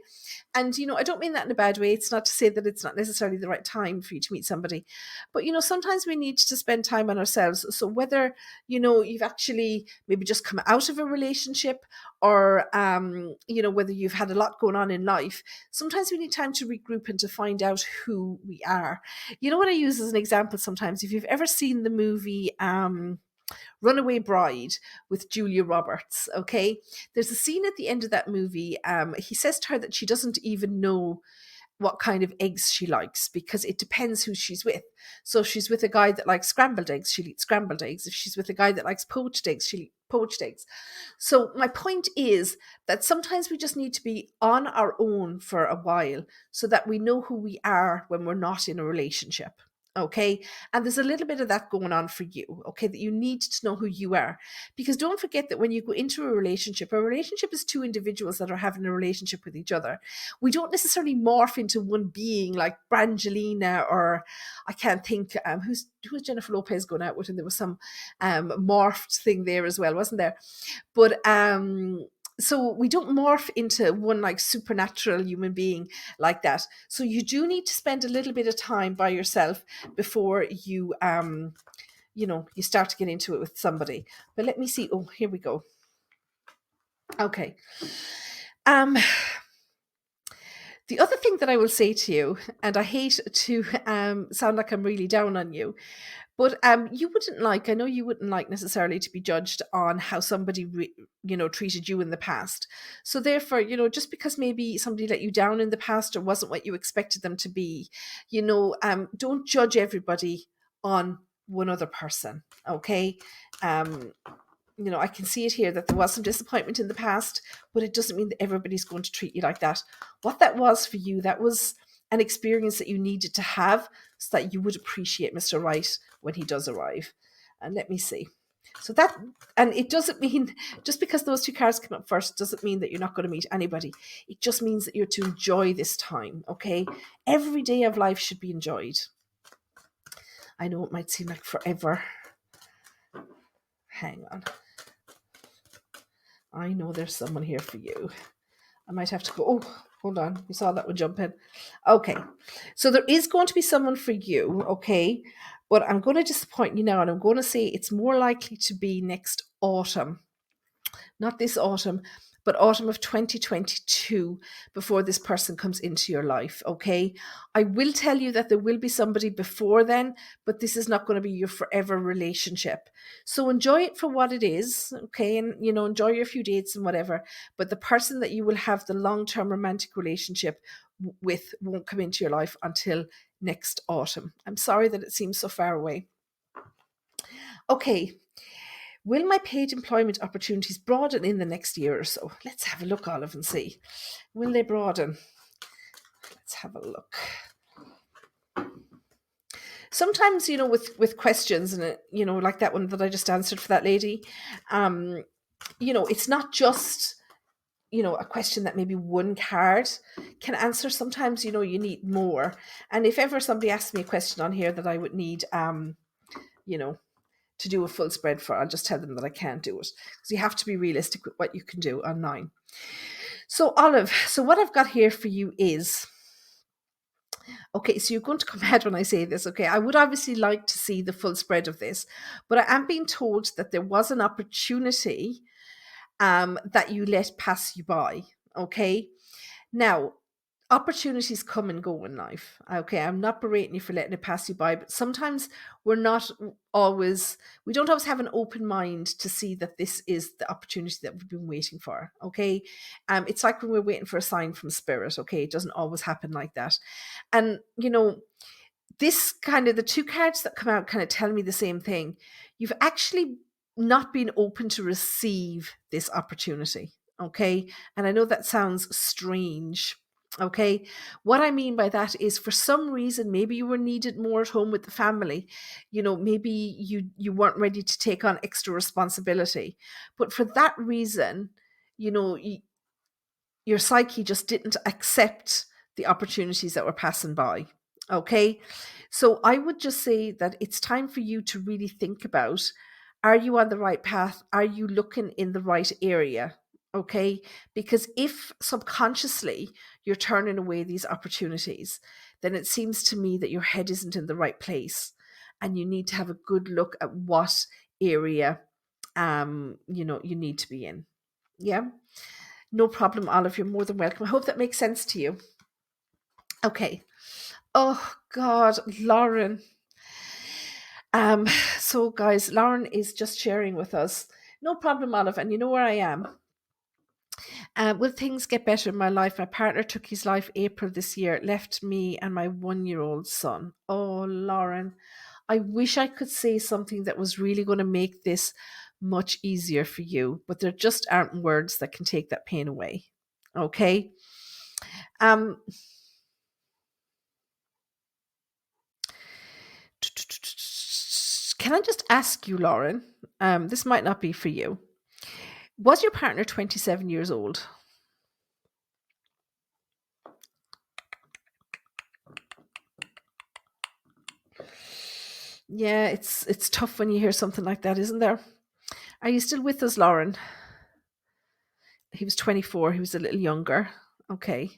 And, you know, I don't mean that in a bad way. It's not to say that it's not necessarily the right time for you to meet somebody. But, you know, sometimes we need to spend time on ourselves. So whether, you know, you've actually maybe just come out of a relationship or, you know, whether you've had a lot going on in life, sometimes we need time to regroup and to find out who we are. You know what I use as an example sometimes? If you've ever seen the movie Runaway Bride with Julia Roberts, okay? There's a scene at the end of that movie. He says to her that she doesn't even know what kind of eggs she likes, because it depends who she's with. So if she's with a guy that likes scrambled eggs, she'll eat scrambled eggs. If she's with a guy that likes poached eggs, she'll eat poached eggs. So my point is that sometimes we just need to be on our own for a while so that we know who we are when we're not in a relationship. Okay. And there's a little bit of that going on for you. Okay. That you need to know who you are. Because don't forget that when you go into a relationship is two individuals that are having a relationship with each other. We don't necessarily morph into one being like Brangelina, or I can't think who's Jennifer Lopez going out with, and there was some morphed thing there as well, wasn't there? But so we don't morph into one like supernatural human being like that. So you do need to spend a little bit of time by yourself before you you start to get into it with somebody. But let me see. Oh, here we go. Okay. The other thing that I will say to you, and I hate to sound like I'm really down on you, but I know you wouldn't like necessarily to be judged on how somebody, treated you in the past. So therefore, just because maybe somebody let you down in the past or wasn't what you expected them to be, don't judge everybody on one other person. Okay. I can see it here that there was some disappointment in the past, but it doesn't mean that everybody's going to treat you like that. What that was for you, that was an experience that you needed to have so that you would appreciate Mr. Right when he does arrive. And let me see. So that, and it doesn't mean, just because those two cards come up first, doesn't mean that you're not going to meet anybody. It just means that you're to enjoy this time, okay? Every day of life should be enjoyed. I know it might seem like forever. Hang on. I know there's someone here for you. I might have to go. Oh, hold on. You saw that one jump in. Okay. So there is going to be someone for you. Okay. But I'm going to disappoint you now. And I'm going to say it's more likely to be next autumn. Not this autumn, but autumn of 2022 before this person comes into your life. Okay. I will tell you that there will be somebody before then, but this is not going to be your forever relationship. So enjoy it for what it is. Okay. And, enjoy your few dates and whatever. But the person that you will have the long-term romantic relationship with won't come into your life until next autumn. I'm sorry that it seems so far away. Okay. Will my paid employment opportunities broaden in the next year or so? Let's have a look, Olive, and see. Will they broaden? Let's have a look. Sometimes, with questions, and like that one that I just answered for that lady, it's not just, a question that maybe one card can answer. Sometimes, you need more. And if ever somebody asks me a question on here that I would need, to do a full spread for, I'll just tell them that I can't do it, because you have to be realistic with what you can do online. So Olive, so what I've got here for you is, okay, so you're going to come mad when I say this, okay? I would obviously like to see the full spread of this, but I am being told that there was an opportunity that you let pass you by, okay? Now, opportunities come and go in life. Okay, I'm not berating you for letting it pass you by, but sometimes we don't always have an open mind to see that this is the opportunity that we've been waiting for. Okay, it's like when we're waiting for a sign from spirit. Okay, it doesn't always happen like that. And this kind of, the two cards that come out kind of tell me the same thing. You've actually not been open to receive this opportunity. Okay, and I know that sounds strange. Okay, what I mean by that is, for some reason, maybe you were needed more at home with the family. Maybe you weren't ready to take on extra responsibility. But for that reason, your psyche just didn't accept the opportunities that were passing by. Okay, so I would just say that it's time for you to really think about, are you on the right path? Are you looking in the right area? Okay, because if subconsciously you're turning away these opportunities, then it seems to me that your head isn't in the right place, and you need to have a good look at what area you need to be in. Yeah, no problem, Olive, you're more than welcome. I hope that makes sense to you. Okay. Oh God, Lauren. So guys, Lauren is just sharing with us. No problem, Olive, and you know where I am. Will things get better in my life? My partner took his life April this year, left me and my 1-year-old son. Oh, Lauren, I wish I could say something that was really going to make this much easier for you, but there just aren't words that can take that pain away. Okay. Um, can I just ask you, Lauren? This might not be for you. Was your partner 27 years old? Yeah, it's tough when you hear something like that, isn't there? Are you still with us, Lauren? He was 24. He was a little younger. Okay.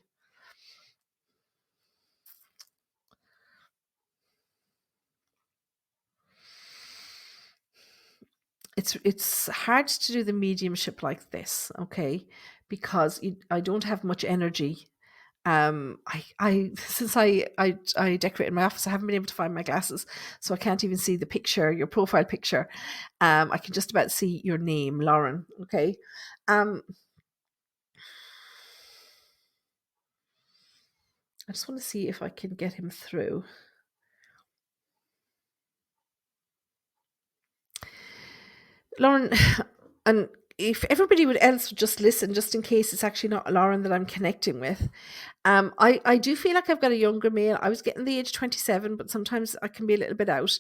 It's hard to do the mediumship like this, okay? Because I don't have much energy. I since I decorated my office, I haven't been able to find my glasses, so I can't even see the picture, your profile picture. I can just about see your name, Lauren. Okay. Um, I just want to see if I can get him through. Lauren, and if everybody else would just listen, just in case it's actually not Lauren that I'm connecting with. I do feel like I've got a younger male. I was getting the age 27, but sometimes I can be a little bit out.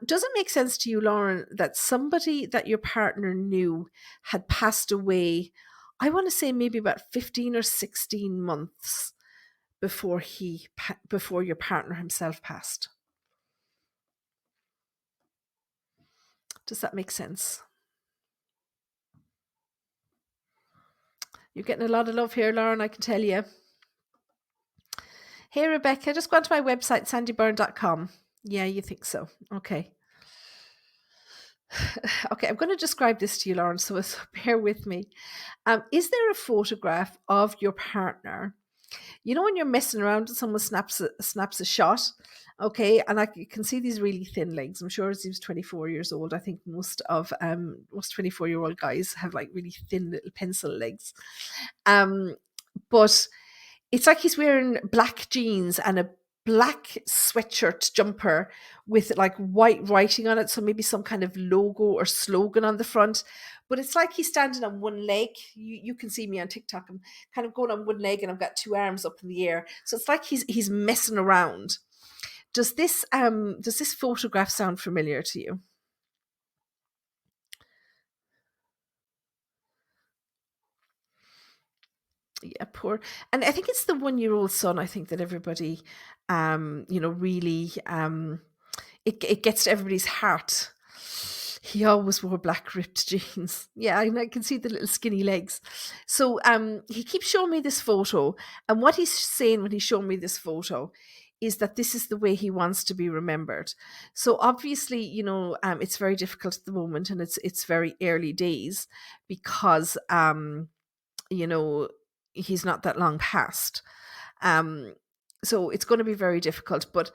Does it make sense to you, Lauren, that somebody that your partner knew had passed away? I want to say maybe about 15 or 16 months before before your partner himself passed. Does that make sense? You're getting a lot of love here, Lauren, I can tell you. Hey, Rebecca, just go onto my website, sandybyrne.com. Yeah, you think so. Okay. Okay, I'm going to describe this to you, Lauren, so bear with me. Is there a photograph of your partner? You know when you're messing around and someone snaps a shot, okay, and you can see these really thin legs. I'm sure as he was 24 years old, I think most 24-year-old guys have like really thin little pencil legs. But it's like he's wearing black jeans and a black sweatshirt jumper with like white writing on it. So maybe some kind of logo or slogan on the front. But it's like he's standing on one leg. You can see me on TikTok. I'm kind of going on one leg and I've got two arms up in the air. So it's like he's messing around. Does this photograph sound familiar to you? Yeah, poor. And I think it's the 1-year-old son, I think, that everybody really it gets to everybody's heart. He always wore black ripped jeans. Yeah, I can see the little skinny legs. So he keeps showing me this photo, and what he's saying when he's showing me this photo is that this is the way he wants to be remembered. So obviously, it's very difficult at the moment, and it's very early days because you know, he's not that long past. So it's going to be very difficult. But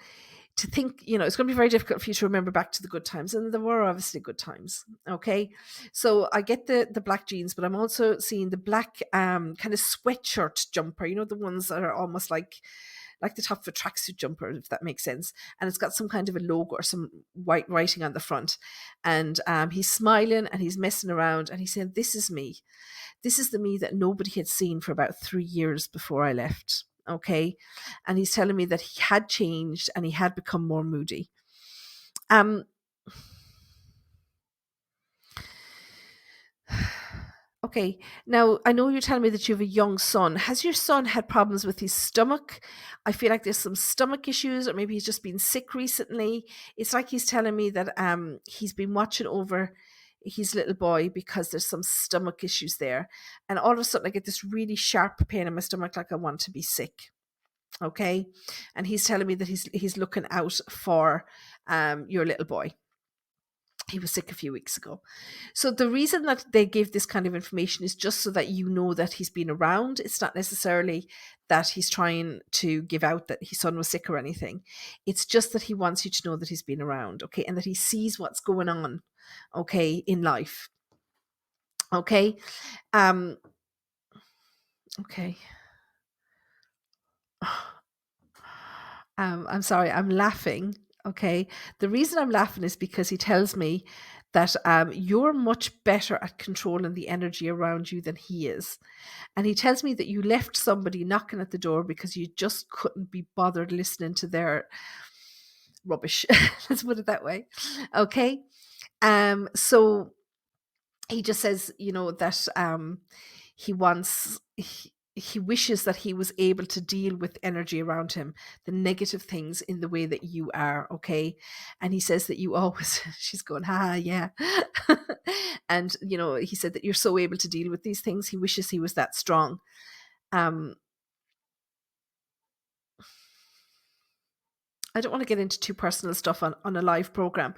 to think, it's going to be very difficult for you to remember back to the good times. And there were obviously good times. Okay. So I get the black jeans, but I'm also seeing the black kind of sweatshirt jumper, the ones that are almost like the top of a tracksuit jumper, if that makes sense. And it's got some kind of a logo or some white writing on the front. And he's smiling and he's messing around and he's saying, "This is me. This is the me that nobody had seen for about 3 years before I left." Okay. And he's telling me that he had changed and he had become more moody. Okay. Now, I know you're telling me that you have a young son. Has your son had problems with his stomach? I feel like there's some stomach issues, or maybe he's just been sick recently. It's like he's telling me that he's been watching over his little boy because there's some stomach issues there. And all of a sudden, I get this really sharp pain in my stomach, like I want to be sick. Okay. And he's telling me that he's looking out for your little boy. He was sick a few weeks ago. So the reason that they give this kind of information is just so that you know that he's been around. It's not necessarily that he's trying to give out that his son was sick or anything. It's just that he wants you to know that he's been around, okay, and that he sees what's going on, okay, in life. Okay. Okay. I'm sorry, I'm laughing. Okay. The reason I'm laughing is because he tells me that you're much better at controlling the energy around you than he is. And he tells me that you left somebody knocking at the door because you just couldn't be bothered listening to their rubbish. Let's put it that way. Okay. So he just says, that he wishes that he was able to deal with energy around him, the negative things in the way that you are, okay? And he says that you always, she's going, yeah. And, he said that you're so able to deal with these things. He wishes he was that strong. Um, I don't want to get into too personal stuff on a live program,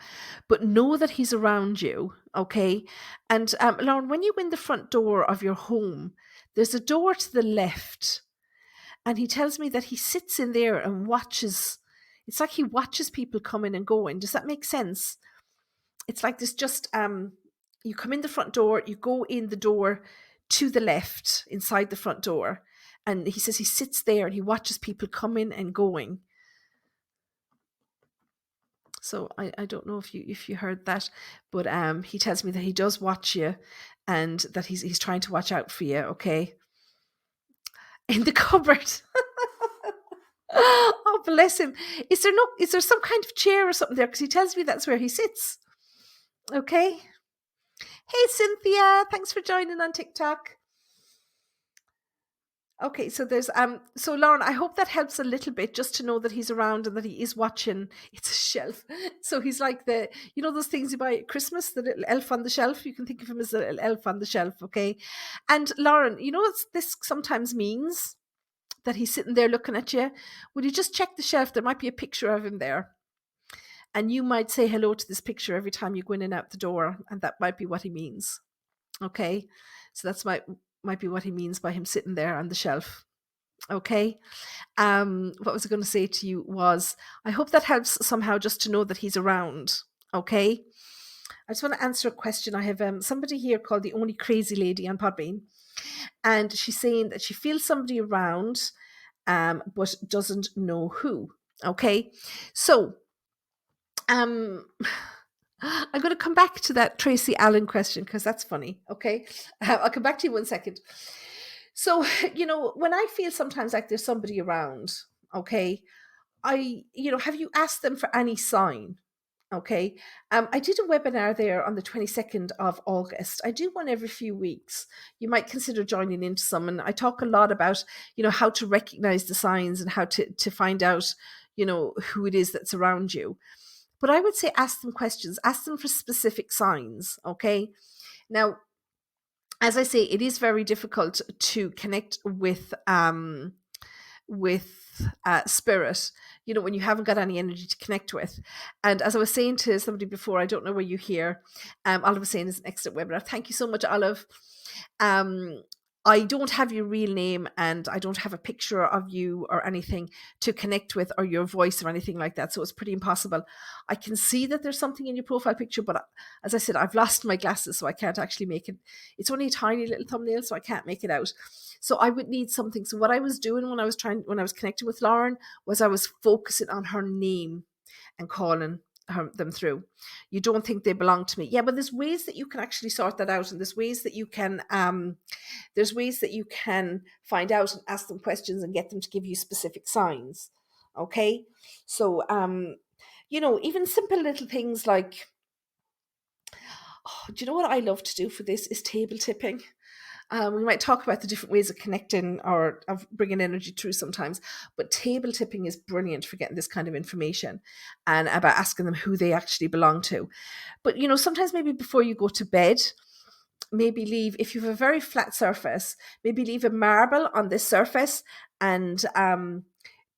but know that he's around you, okay? And Lauren, when you win the front door of your home, there's a door to the left, and he tells me that he sits in there and watches. It's like he watches people coming and going. Does that make sense? It's like this. Just you come in the front door, you go in the door to the left inside the front door, and he says he sits there and he watches people coming and going. So I don't know if you heard that, but he tells me that he does watch you, and that he's trying to watch out for you. Okay, in the cupboard. Oh, bless him. Is there some kind of chair or something there? Because he tells me that's where he sits. Okay. Hey, Cynthia. Thanks for joining on TikTok. Okay, so there's so Lauren, I hope that helps a little bit, just to know that he's around and that he is watching. It's a shelf. So he's like those things you buy at Christmas, the little elf on the shelf. You can think of him as a little elf on the shelf, okay? And Lauren, what this sometimes means? That he's sitting there looking at you. Would you just check the shelf? There might be a picture of him there. And you might say hello to this picture every time you go in and out the door, and that might be what he means. Okay? So that's might be what he means by him sitting there on the shelf. Okay. What was I going to say to you was, I hope that helps somehow, just to know that he's around. Okay. I just want to answer a question. I have somebody here called the Only Crazy Lady on Podbean, and she's saying that she feels somebody around, but doesn't know who. Okay. So I'm going to come back to that Tracy Allen question, because that's funny. Okay. I'll come back to you 1 second. So, when I feel sometimes like there's somebody around, okay, have you asked them for any sign? Okay. I did a webinar there on the 22nd of August. I do one every few weeks. You might consider joining into some. And I talk a lot about, how to recognize the signs and how to find out, who it is that's around you. But I would say ask them questions, ask them for specific signs. Okay. Now, as I say, it is very difficult to connect with spirit, when you haven't got any energy to connect with. And as I was saying to somebody before, I don't know where you hear, Olive was saying is an excellent webinar. Thank you so much, Olive. I don't have your real name, and I don't have a picture of you or anything to connect with, or your voice or anything like that. So it's pretty impossible. I can see that there's something in your profile picture, but as I said, I've lost my glasses, so I can't actually make it. It's only a tiny little thumbnail, so I can't make it out. So I would need something. So what I was doing when I was connecting with Lauren was I was focusing on her name and calling them through. You don't think they belong to me? Yeah, but there's ways that you can actually sort that out, and there's ways that you can find out and ask them questions and get them to give you specific signs. Okay, so even simple little things like, do you know what I love to do for this is table tipping. We might talk about the different ways of connecting or of bringing energy through sometimes, but table tipping is brilliant for getting this kind of information and about asking them who they actually belong to. But, sometimes maybe before you go to bed, maybe leave, if you have a very flat surface, maybe leave a marble on this surface and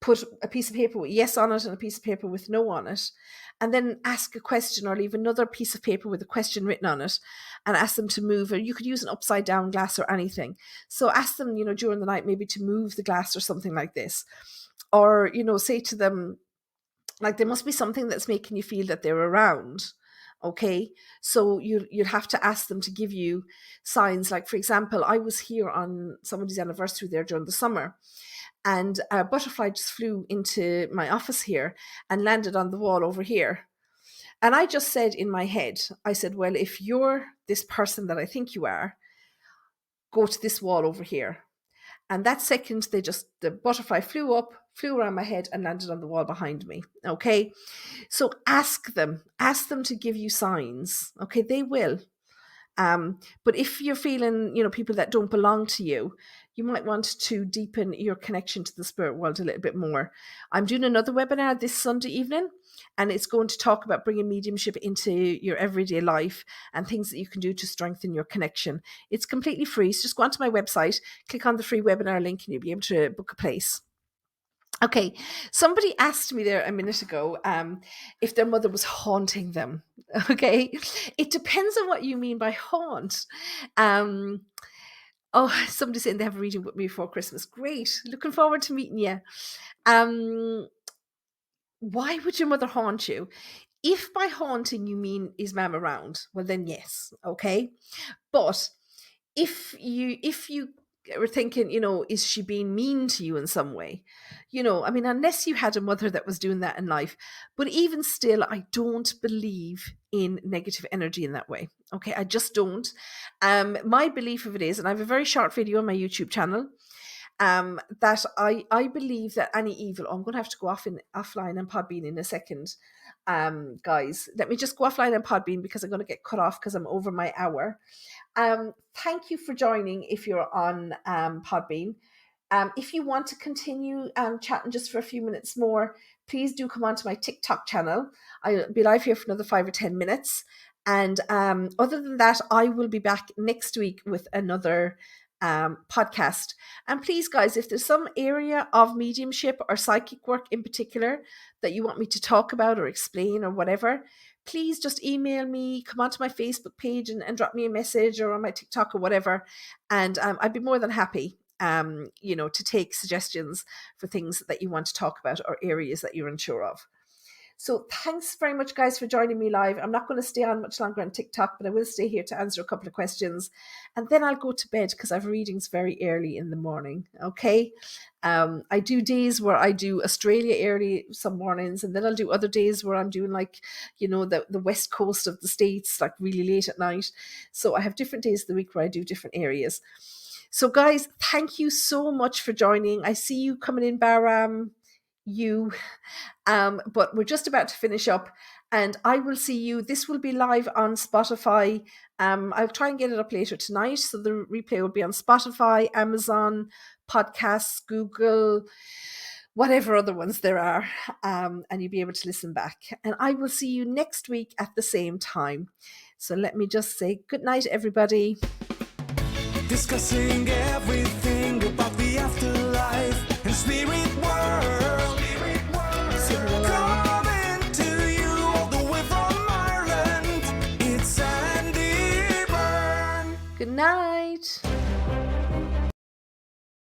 put a piece of paper with yes on it and a piece of paper with no on it. And then ask a question, or leave another piece of paper with a question written on it and ask them to move. Or you could use an upside down glass or anything. So ask them, during the night, maybe to move the glass or something like this. Or, say to them, like, there must be something that's making you feel that they're around. Okay, so you'd have to ask them to give you signs. Like, for example, I was here on somebody's anniversary there during the summer, and a butterfly just flew into my office here and landed on the wall over here. And I just said in my head, I said, well, if you're this person that I think you are, go to this wall over here. And that second, the butterfly flew up, flew around my head and landed on the wall behind me. Okay. So ask them to give you signs. Okay. They will. But if you're feeling, people that don't belong to you, you might want to deepen your connection to the spirit world a little bit more. I'm doing another webinar this Sunday evening, and it's going to talk about bringing mediumship into your everyday life and things that you can do to strengthen your connection. It's completely free. So just go onto my website, click on the free webinar link, and you'll be able to book a place. Okay, somebody asked me there a minute ago if their mother was haunting them. Okay, it depends on what you mean by haunt. Somebody's saying they have a reading with me before Christmas. Great, looking forward to meeting you. Why would your mother haunt you? If by haunting you mean is mum around, well then yes, okay. But if you were thinking, is she being mean to you in some way? Unless you had a mother that was doing that in life. But even still, I don't believe in negative energy in that way. Okay, I just don't. My belief of it is, and I have a very short video on my YouTube channel, that I believe that any evil. I'm going to have to go offline and Podbean in a second. Guys, let me just go offline and Podbean because I'm going to get cut off because I'm over my hour. Thank you for joining if you're on Podbean. If you want to continue chatting just for a few minutes more, please do come onto my TikTok channel. I'll be live here for another 5 or 10 minutes. And other than that, I will be back next week with another podcast. And please, guys, if there's some area of mediumship or psychic work in particular that you want me to talk about or explain or whatever, please just email me, come onto my Facebook page and drop me a message, or on my TikTok or whatever. And I'd be more than happy, to take suggestions for things that you want to talk about or areas that you're unsure of. So thanks very much, guys, for joining me live. I'm not going to stay on much longer on TikTok, but I will stay here to answer a couple of questions. And then I'll go to bed because I have readings very early in the morning. Okay. I do days where I do Australia early some mornings, and then I'll do other days where I'm doing the west coast of the States, like really late at night. So I have different days of the week where I do different areas. So guys, thank you so much for joining. I see you coming in, Baram. But we're just about to finish up, and I will see you. This will be live on Spotify. I'll try and get it up later tonight, so the replay will be on Spotify, Amazon Podcasts, Google, whatever other ones there are, and you'll be able to listen back. And I will see you next week at the same time. So let me just say good night, everybody. Discussing everything about the afterlife and spirit world. Coming to you all the way from Ireland. It's Andy Byrne. Good night.